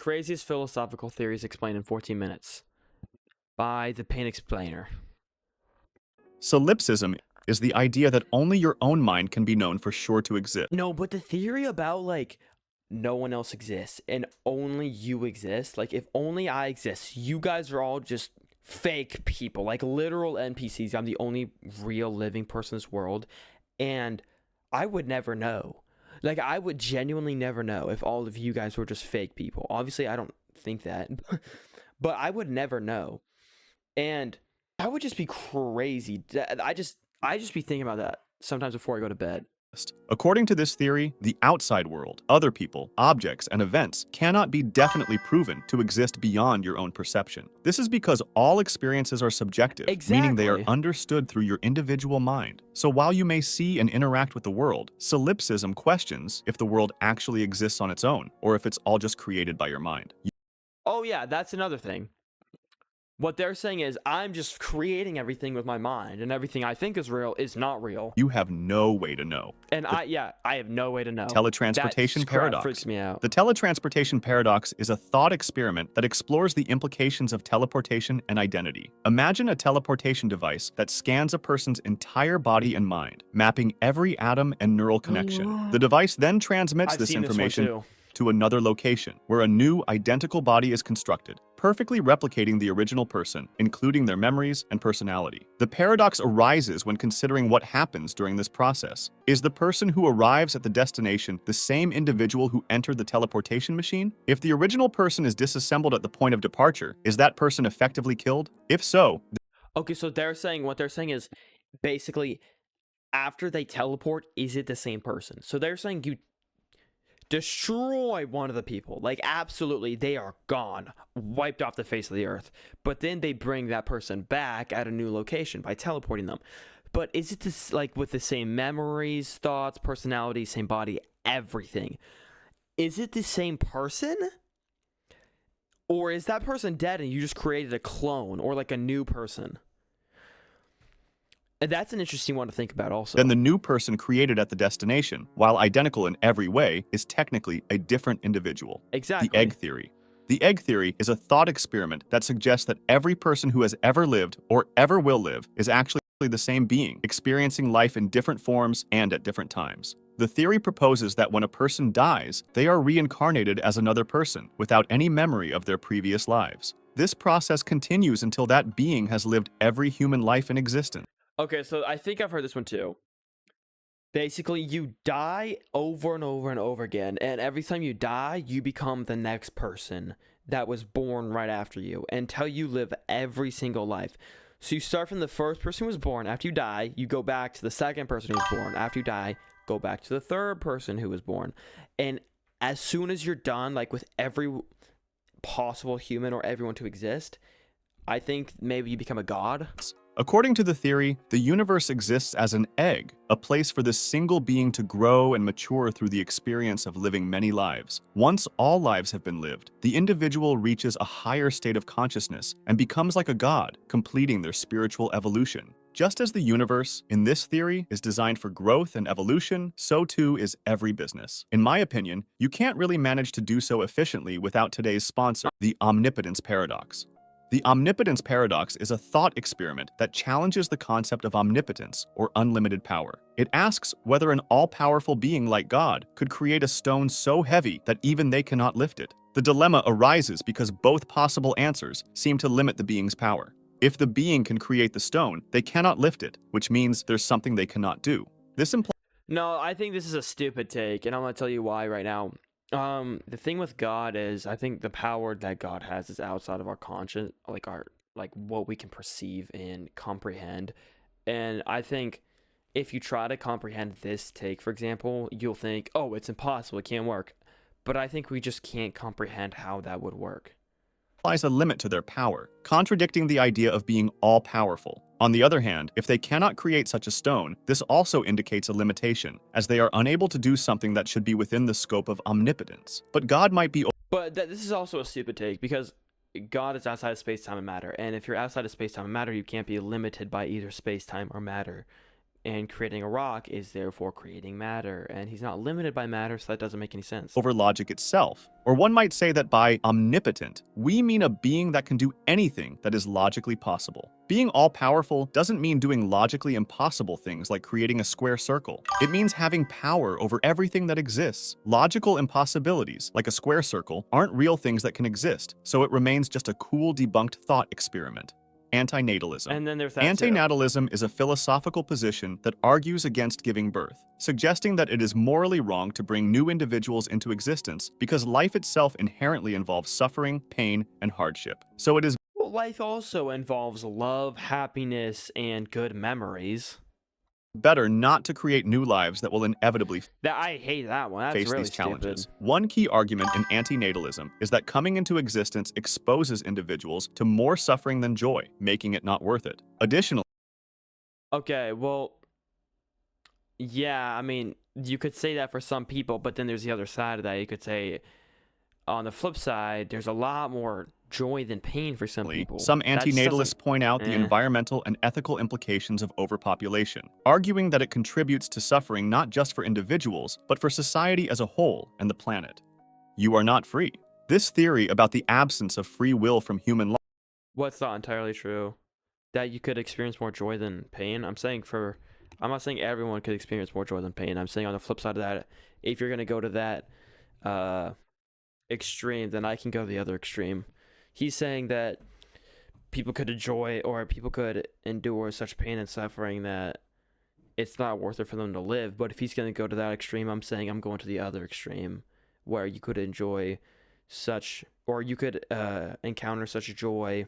craziest philosophical theories explained in 14 minutes by the Pain Explainer. Solipsism is the idea that only your own mind can be known for sure to exist. No, but the theory about like no one else exists and only you exist, like if only I exist, you guys are all just fake people, like literal NPCs. I'm the only real living person in this world, and I would never know. Like I would genuinely never know if all of you guys were just fake people. Obviously, I don't think that, but I would never know, and that would just be crazy. I just be thinking about that sometimes before I go to bed. According to this theory, the outside world, other people, objects, and events cannot be definitely proven to exist beyond your own perception. This is because all experiences are subjective, meaning they are Exactly. understood through your individual mind. So while you may see and interact with the world, solipsism questions if the world actually exists on its own, or if it's all just created by your mind. Oh yeah, that's another thing. What they're saying is I'm just creating everything with my mind, and everything I think is real is not real. You have no way to know. And I have no way to know. Teletransportation That crap paradox. freaks me out. The teletransportation paradox is a thought experiment that explores the implications of teleportation and identity. Imagine a teleportation device that scans a person's entire body and mind, mapping every atom and neural connection. The device then transmits I've this seen information this one too. to another location, where a new, identical body is constructed, perfectly replicating the original person, including their memories and personality. The paradox arises when considering what happens during this process. Is the person who arrives at the destination the same individual who entered the teleportation machine? If the original person is disassembled at the point of departure, is that person effectively killed? If so, Okay, so what they're saying is basically after they teleport, is it the same person? So they're saying you destroy one of the people, like absolutely they are gone, wiped off the face of the earth, but then they bring that person back at a new location by teleporting them. But is it this, like with the same memories, thoughts, personality, same body, everything? Is it the same person, or is that person dead and you just created a clone or like a new person? And that's an interesting one to think about also. then the new person created at the destination, while identical in every way, is technically a different individual. Exactly. The egg theory. The egg theory is a thought experiment that suggests that every person who has ever lived or ever will live is actually the same being, experiencing life in different forms and at different times. The theory proposes that when a person dies, they are reincarnated as another person without any memory of their previous lives. This process continues until that being has lived every human life in existence. Okay, so I think I've heard this one too. Basically, you die over and over and over again, and every time you die, you become the next person that was born right after you until you live every single life. So you start from the first person who was born. After you die, you go back to the second person who was born. After you die, go back to the third person who was born. And as soon as you're done, like with every possible human or everyone to exist, I think maybe you become a god. According to the theory, the universe exists as an egg, a place for this single being to grow and mature through the experience of living many lives. Once all lives have been lived, the individual reaches a higher state of consciousness and becomes like a god, completing their spiritual evolution. Just as the universe, in this theory, is designed for growth and evolution, so too is every business. In my opinion, you can't really manage to do so efficiently without today's sponsor, the omnipotence paradox. The omnipotence paradox is a thought experiment that challenges the concept of omnipotence, or unlimited power. It asks whether an all-powerful being like God could create a stone so heavy that even they cannot lift it. The dilemma arises because both possible answers seem to limit the being's power. If the being can create the stone, they cannot lift it, which means there's something they cannot do. This implies No, I think this is a stupid take, and I'm going to tell you why right now. The thing with God is, I think the power that God has is outside of our conscience, like what we can perceive and comprehend. And I think if you try to comprehend this take, for example, you'll think, oh, it's impossible, it can't work. But I think we just can't comprehend how that would work. a limit to their power, contradicting the idea of being all-powerful. On the other hand, if they cannot create such a stone, this also indicates a limitation, as they are unable to do something that should be within the scope of omnipotence. But God might be But this is also a stupid take, because God is outside of space, time, and matter. And if you're outside of space, time, and matter, you can't be limited by either space, time, or matter. and creating a rock is therefore creating matter, and he's not limited by matter, so that doesn't make any sense. over logic itself. Or one might say that by omnipotent, we mean a being that can do anything that is logically possible. Being all-powerful doesn't mean doing logically impossible things like creating a square circle. It means having power over everything that exists. Logical impossibilities, like a square circle, aren't real things that can exist, so it remains just a cool debunked thought experiment. Antinatalism. And then there's that too. Antinatalism is a philosophical position that argues against giving birth, suggesting that it is morally wrong to bring new individuals into existence because life itself inherently involves suffering, pain, and hardship. So it is Well, life also involves love, happiness, and good memories. better not to create new lives that will inevitably That I hate that one. That's face really these challenges. stupid. One key argument in antinatalism is that coming into existence exposes individuals to more suffering than joy, making it not worth it. Additionally, Okay, well, yeah, I mean, you could say that for some people, but then there's the other side of that. You could say, on the flip side, there's a lot more joy than pain for some people. some That just antinatalists doesn't- point out the eh. environmental and ethical implications of overpopulation, arguing that it contributes to suffering not just for individuals, but for society as a whole and the planet. You are not free. This theory about the absence of free will from human life What's not entirely true? That you could experience more joy than pain? I'm not saying everyone could experience more joy than pain. I'm saying on the flip side of that, if you're going to go to that extreme, then I can go to the other extreme. He's saying that people could enjoy or people could endure such pain and suffering that it's not worth it for them to live. But if he's going to go to that extreme, I'm saying I'm going to the other extreme where you could enjoy such, or you could encounter such joy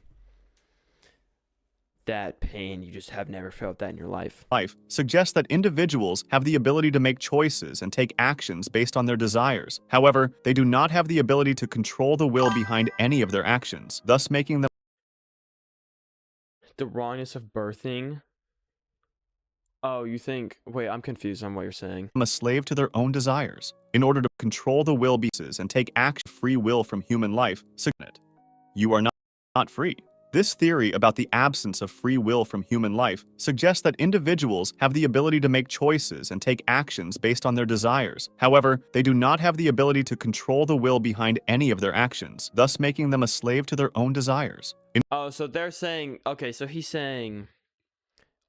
that pain you just have never felt that in your life. suggests that individuals have the ability to make choices and take actions based on their desires. However, they do not have the ability to control the will behind any of their actions, thus making them The wrongness of birthing. Oh, you think? Wait, I'm confused on what you're saying. a slave to their own desires. In order to control the will beings and take action, free will from human life, you are not free. This theory about the absence of free will from human life suggests that individuals have the ability to make choices and take actions based on their desires. However, they do not have the ability to control the will behind any of their actions, thus making them a slave to their own desires. Oh, so they're saying, okay, so he's saying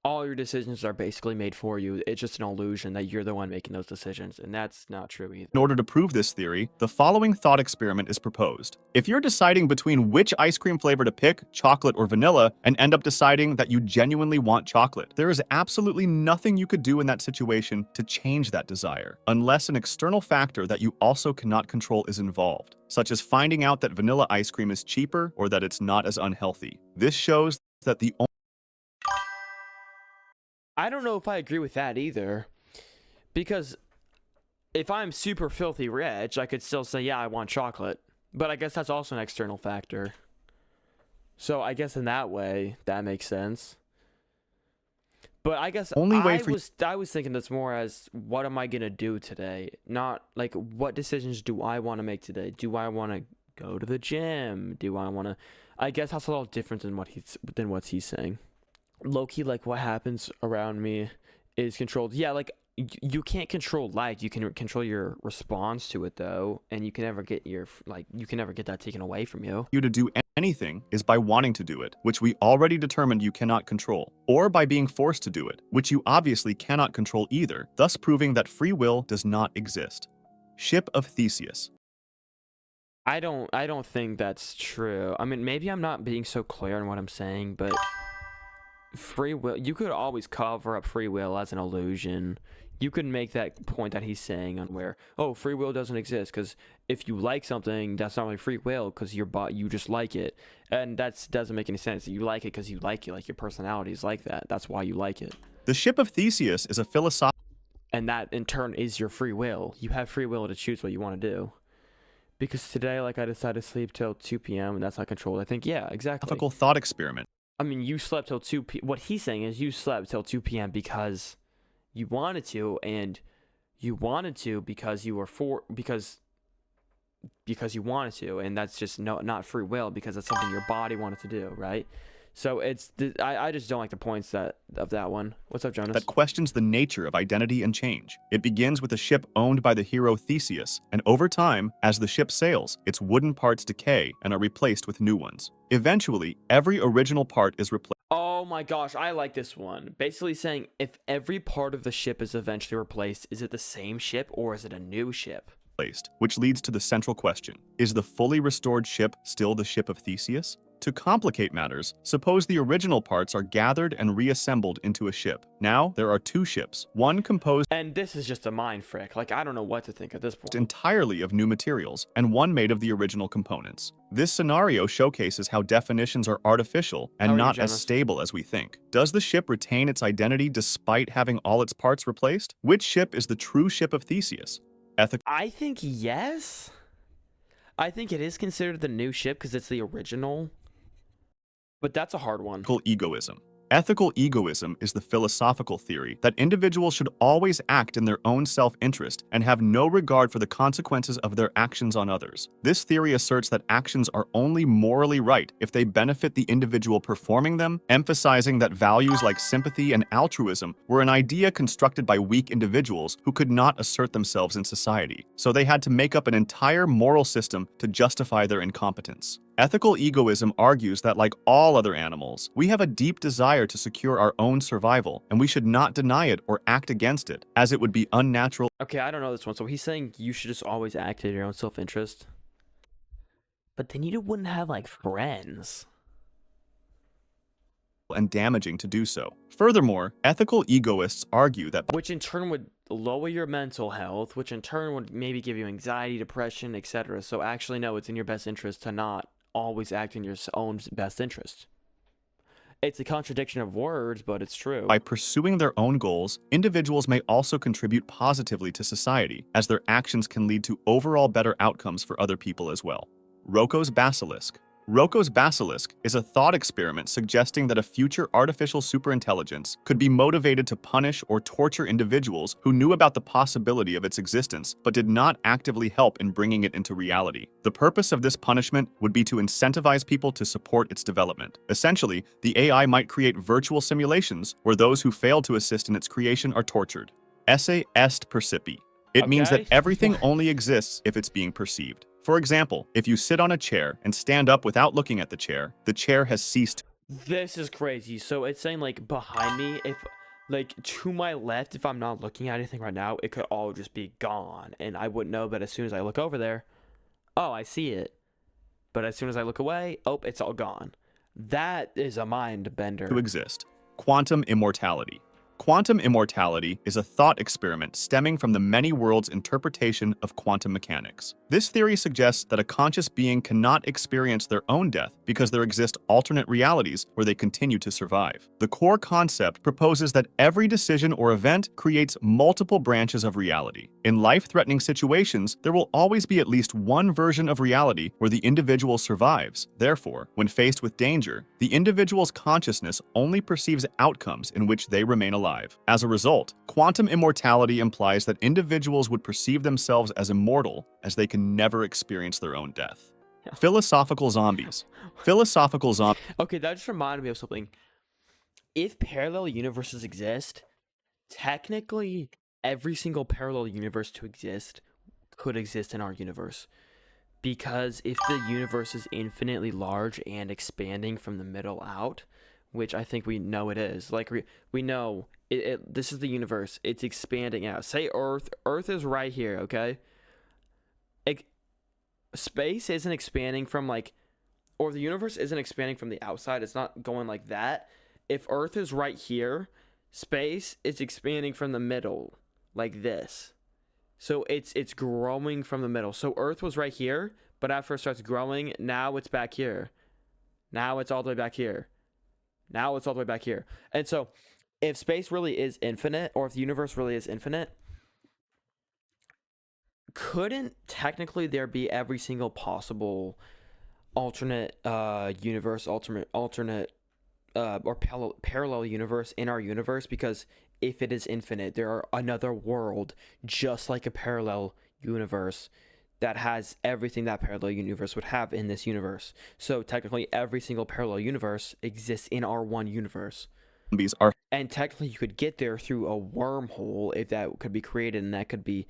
all your decisions are basically made for you. It's just an illusion that you're the one making those decisions, and that's not true either. In order to prove this theory, the following thought experiment is proposed. If you're deciding between which ice cream flavor to pick, chocolate or vanilla, and end up deciding that you genuinely want chocolate, there is absolutely nothing you could do in that situation to change that desire, unless an external factor that you also cannot control is involved, such as finding out that vanilla ice cream is cheaper or that it's not as unhealthy. This shows that the I don't know if I agree with that either, because if I'm super filthy rich, I could still say, yeah, I want chocolate, but I guess that's also an external factor. So I guess in that way, that makes sense. But I guess Only way I was thinking this more as, what am I going to do today? Not like, what decisions do I want to make today? Do I want to go to the gym? Do I want to... I guess that's a little different than what he's saying. Low-key, like, what happens around me is controlled. Yeah, like, you can't control life. You can control your response to it, though, and you can never get that taken away from you. you to do anything is by wanting to do it, which we already determined you cannot control, or by being forced to do it, which you obviously cannot control either, thus proving that free will does not exist. Ship of Theseus. I don't think that's true. I mean, maybe I'm not being so clear on what I'm saying, but free will, you could always cover up free will as an illusion. You could make that point that he's saying on where, oh, free will doesn't exist because if you like something, that's not really free will because you just like it, and that doesn't make any sense. You like it because you like it, like your personality is like that. That's why you like it. The Ship of Theseus is a philosophical And that in turn is your free will. You have free will to choose what you want to do. Because today, like, I decided to sleep till 2 p.m. and that's not controlled. I think, yeah, exactly. thought experiment. I mean, you slept till 2 p.m. What he's saying is you slept till 2 p.m. because you wanted to, and you wanted to because you were because you wanted to, and that's just not free will because that's something your body wanted to do, right? So I just don't like the points of that one. What's up, Jonas? that questions the nature of identity and change. It begins with a ship owned by the hero Theseus, and over time, as the ship sails, its wooden parts decay and are replaced with new ones. Eventually, every original part is replaced. Oh my gosh, I like this one. Basically saying if every part of the ship is eventually replaced, is it the same ship or is it a new ship? Which leads to the central question: is the fully restored ship still the ship of Theseus? To complicate matters, suppose the original parts are gathered and reassembled into a ship. Now, there are two ships, one composed And this is just a mind frick. Like, I don't know what to think at this point. entirely of new materials, and one made of the original components. This scenario showcases how definitions are artificial How and are you, not as Jonas? stable as we think. Does the ship retain its identity despite having all its parts replaced? Which ship is the true ship of Theseus? Ethical I think yes. I think it is considered the new ship because it's the original. But that's a hard one. egoism. Ethical egoism is the philosophical theory that individuals should always act in their own self-interest and have no regard for the consequences of their actions on others. This theory asserts that actions are only morally right if they benefit the individual performing them, emphasizing that values like sympathy and altruism were an idea constructed by weak individuals who could not assert themselves in society, so they had to make up an entire moral system to justify their incompetence. Ethical egoism argues that, like all other animals, we have a deep desire to secure our own survival, and we should not deny it or act against it, as it would be unnatural Okay, I don't know this one. So he's saying you should just always act in your own self-interest. But then you wouldn't have, like, friends. and damaging to do so. Furthermore, ethical egoists argue that Which in turn would lower your mental health, which in turn would maybe give you anxiety, depression, etc. So actually, no, it's in your best interest to not always act in your own best interest. It's a contradiction of words, but it's true. by pursuing their own goals, individuals may also contribute positively to society, as their actions can lead to overall better outcomes for other people as well. Rocco's Basilisk. Rocco's Basilisk is a thought experiment suggesting that a future artificial superintelligence could be motivated to punish or torture individuals who knew about the possibility of its existence but did not actively help in bringing it into reality. The purpose of this punishment would be to incentivize people to support its development. Essentially, the AI might create virtual simulations where those who fail to assist in its creation are tortured. Esse est percipi. It means that Okay. everything only exists if it's being perceived. For example, if you sit on a chair and stand up without looking at the chair has ceased. This is crazy. So it's saying, like, behind me, if, like, to my left, if I'm not looking at anything right now, it could all just be gone. And I wouldn't know, but as soon as I look over there, oh, I see it. But as soon as I look away, oh, it's all gone. That is a mind bender. To exist. Quantum immortality. Quantum immortality is a thought experiment stemming from the many worlds interpretation of quantum mechanics. This theory suggests that a conscious being cannot experience their own death because there exist alternate realities where they continue to survive. The core concept proposes that every decision or event creates multiple branches of reality. In life-threatening situations, there will always be at least one version of reality where the individual survives. Therefore, when faced with danger, the individual's consciousness only perceives outcomes in which they remain alive. As a result, quantum immortality implies that individuals would perceive themselves as immortal as they can never experience their own death. Yeah. Philosophical zombies. Philosophical zombies. Okay, that just reminded me of something. If parallel universes exist, technically every single parallel universe to exist could exist in our universe. Because if the universe is infinitely large and expanding from the middle out, which I think we know it is, like we know this is the universe, it's expanding out. Say Earth is right here, okay? Space isn't expanding from, like, or the universe isn't expanding from the outside, it's not going like that. If Earth is right here, space is expanding from the middle, like this. So it's growing from the middle. So Earth was right here, but after it starts growing, now it's back here. Now it's all the way back here. Now it's all the way back here. And so if space really is infinite, or if the universe really is infinite, couldn't technically there be every single possible alternate universe, alternate or parallel universe in our universe? Because if it is infinite, there are another world just like a parallel universe that has everything that parallel universe would have in this universe. So technically, every single parallel universe exists in our one universe. Zombies are And technically, you could get there through a wormhole if that could be created, and that could be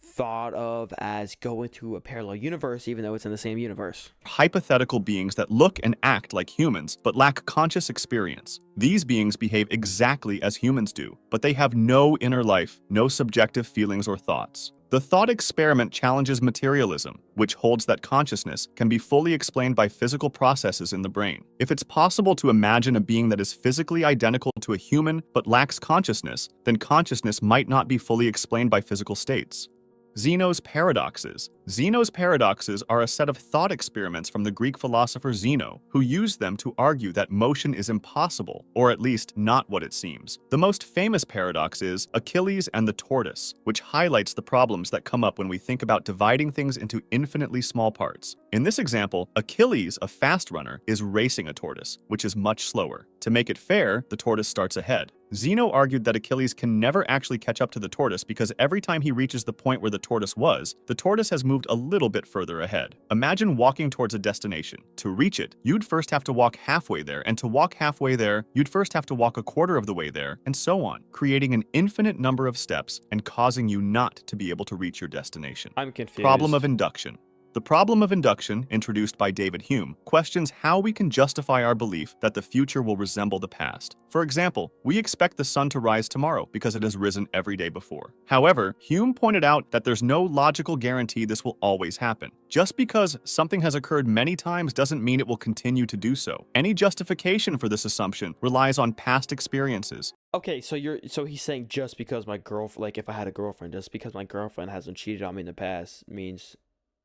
thought of as going to a parallel universe, even though it's in the same universe. hypothetical beings that look and act like humans but lack conscious experience. These beings behave exactly as humans do, but they have no inner life, no subjective feelings or thoughts. The thought experiment challenges materialism, which holds that consciousness can be fully explained by physical processes in the brain. If it's possible to imagine a being that is physically identical to a human but lacks consciousness, then consciousness might not be fully explained by physical states. Zeno's paradoxes. Zeno's paradoxes are a set of thought experiments from the Greek philosopher Zeno, who used them to argue that motion is impossible, or at least not what it seems. The most famous paradox is Achilles and the tortoise, which highlights the problems that come up when we think about dividing things into infinitely small parts. In this example, Achilles, a fast runner, is racing a tortoise, which is much slower. To make it fair, the tortoise starts ahead. Zeno argued that Achilles can never actually catch up to the tortoise because every time he reaches the point where the tortoise has moved a little bit further ahead. Imagine walking towards a destination. To reach it, you'd first have to walk halfway there, and to walk halfway there, you'd first have to walk a quarter of the way there, and so on, creating an infinite number of steps and causing you not to be able to reach your destination. I'm confused. Problem of induction. The problem of induction, introduced by David Hume, questions how we can justify our belief that the future will resemble the past. For example, we expect the sun to rise tomorrow because it has risen every day before. However, Hume pointed out that there's no logical guarantee this will always happen. Just because something has occurred many times doesn't mean it will continue to do so. Any justification for this assumption relies on past experiences. Okay, so he's saying just because my girlfriend, like if I had a girlfriend, just because my girlfriend hasn't cheated on me in the past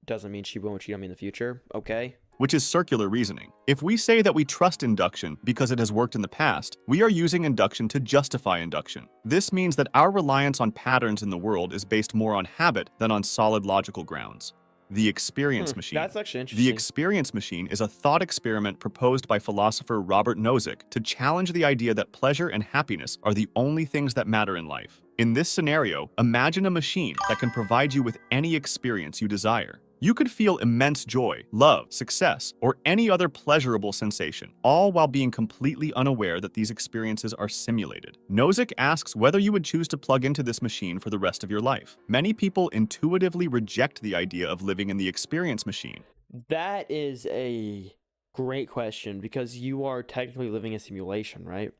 doesn't mean she won't cheat on me in the future, okay? Which is circular reasoning. If we say that we trust induction because it has worked in the past, we are using induction to justify induction. This means that our reliance on patterns in the world is based more on habit than on solid logical grounds. The experience machine. That's actually interesting. The experience machine is a thought experiment proposed by philosopher Robert Nozick to challenge the idea that pleasure and happiness are the only things that matter in life. In this scenario, imagine a machine that can provide you with any experience you desire. You could feel immense joy, love, success, or any other pleasurable sensation, all while being completely unaware that these experiences are simulated. Nozick asks whether you would choose to plug into this machine for the rest of your life. Many people intuitively reject the idea of living in the experience machine. That is a great question because you are technically living a simulation, right?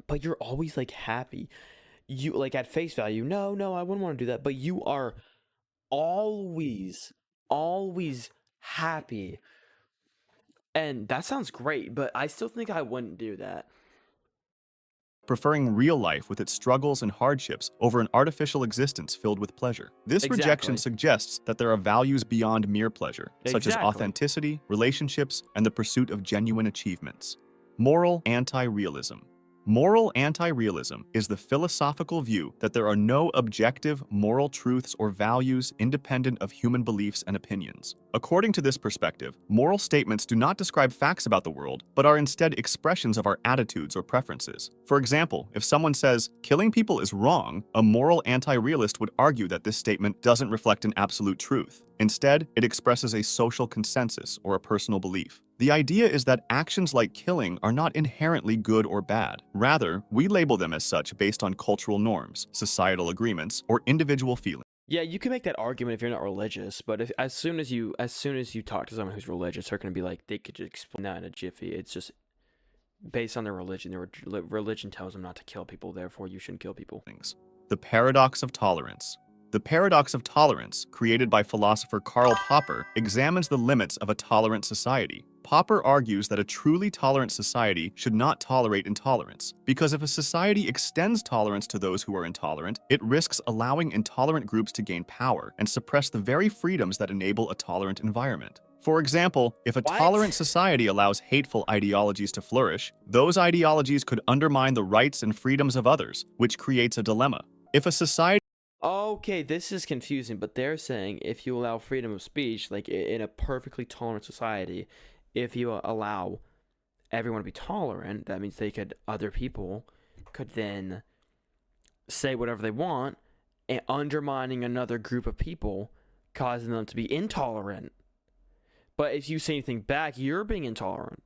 But you're always like happy. You like at face value, no, I wouldn't want to do that, but you are always happy. And that sounds great, but I still think I wouldn't do that. Preferring real life with its struggles and hardships over an artificial existence filled with pleasure. This rejection suggests that there are values beyond mere pleasure, such as authenticity, relationships, and the pursuit of genuine achievements. Moral anti-realism. Moral anti-realism is the philosophical view that there are no objective moral truths or values independent of human beliefs and opinions. According to this perspective, moral statements do not describe facts about the world, but are instead expressions of our attitudes or preferences. For example, if someone says, "Killing people is wrong," a moral anti-realist would argue that this statement doesn't reflect an absolute truth. Instead, it expresses a social consensus or a personal belief. The idea is that actions like killing are not inherently good or bad. Rather, we label them as such based on cultural norms, societal agreements, or individual feelings. Yeah, you can make that argument if you're not religious, but if as soon as you talk to someone who's religious, they're going to be like, they could just explain that in a jiffy. It's just based on their religion. Their religion tells them not to kill people, therefore you shouldn't kill people. The paradox of tolerance. The paradox of tolerance, created by philosopher Karl Popper, examines the limits of a tolerant society. Popper argues that a truly tolerant society should not tolerate intolerance, because if a society extends tolerance to those who are intolerant, it risks allowing intolerant groups to gain power and suppress the very freedoms that enable a tolerant environment. For example, if a tolerant society allows hateful ideologies to flourish, those ideologies could undermine the rights and freedoms of others, which creates a dilemma. If a society Okay, this is confusing, but they're saying if you allow freedom of speech, like in a perfectly tolerant society, if you allow everyone to be tolerant, that means other people could then say whatever they want, and undermining another group of people causing them to be intolerant. But if you say anything back, you're being intolerant.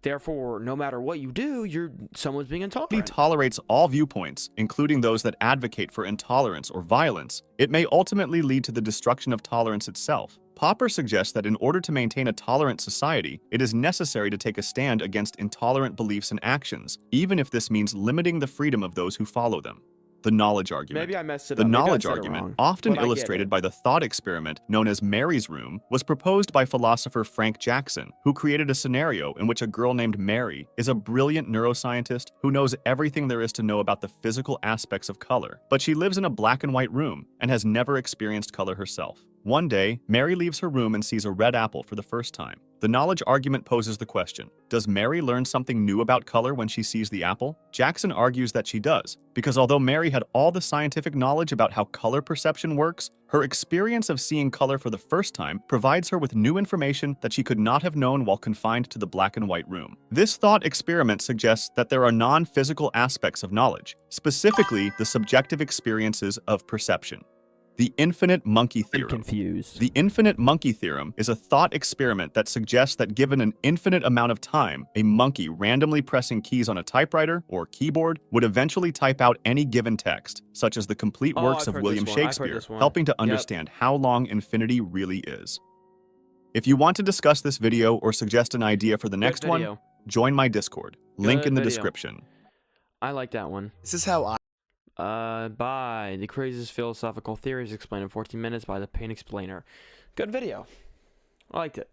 Therefore, no matter what you do, someone's being He intolerant. tolerates all viewpoints, including those that advocate for intolerance or violence. It may ultimately lead to the destruction of tolerance itself. Popper suggests that in order to maintain a tolerant society, it is necessary to take a stand against intolerant beliefs and actions, even if this means limiting the freedom of those who follow them. The knowledge argument. Maybe I messed it The up. Maybe I knowledge said it argument, wrong, often but I get illustrated it. by the thought experiment known as Mary's Room, was proposed by philosopher Frank Jackson, who created a scenario in which a girl named Mary is a brilliant neuroscientist who knows everything there is to know about the physical aspects of color, but she lives in a black and white room and has never experienced color herself. One day, Mary leaves her room and sees a red apple for the first time. The knowledge argument poses the question, does Mary learn something new about color when she sees the apple? Jackson argues that she does, because although Mary had all the scientific knowledge about how color perception works, her experience of seeing color for the first time provides her with new information that she could not have known while confined to the black and white room. This thought experiment suggests that there are non-physical aspects of knowledge, specifically the subjective experiences of perception. The infinite monkey I'm theorem. confused. The infinite monkey theorem is a thought experiment that suggests that given an infinite amount of time, a monkey randomly pressing keys on a typewriter or keyboard would eventually type out any given text, such as the complete Oh, works I've of heard William this one. I've heard Shakespeare, this one. helping to Yep. understand how long infinity really is. If you want to discuss this video or suggest an idea for the next one, video. join my Discord. Link Good in the video. description. I like that one. This is how I By the craziest philosophical theories explained in 14 minutes by the Pain Explainer. Good video. I liked it.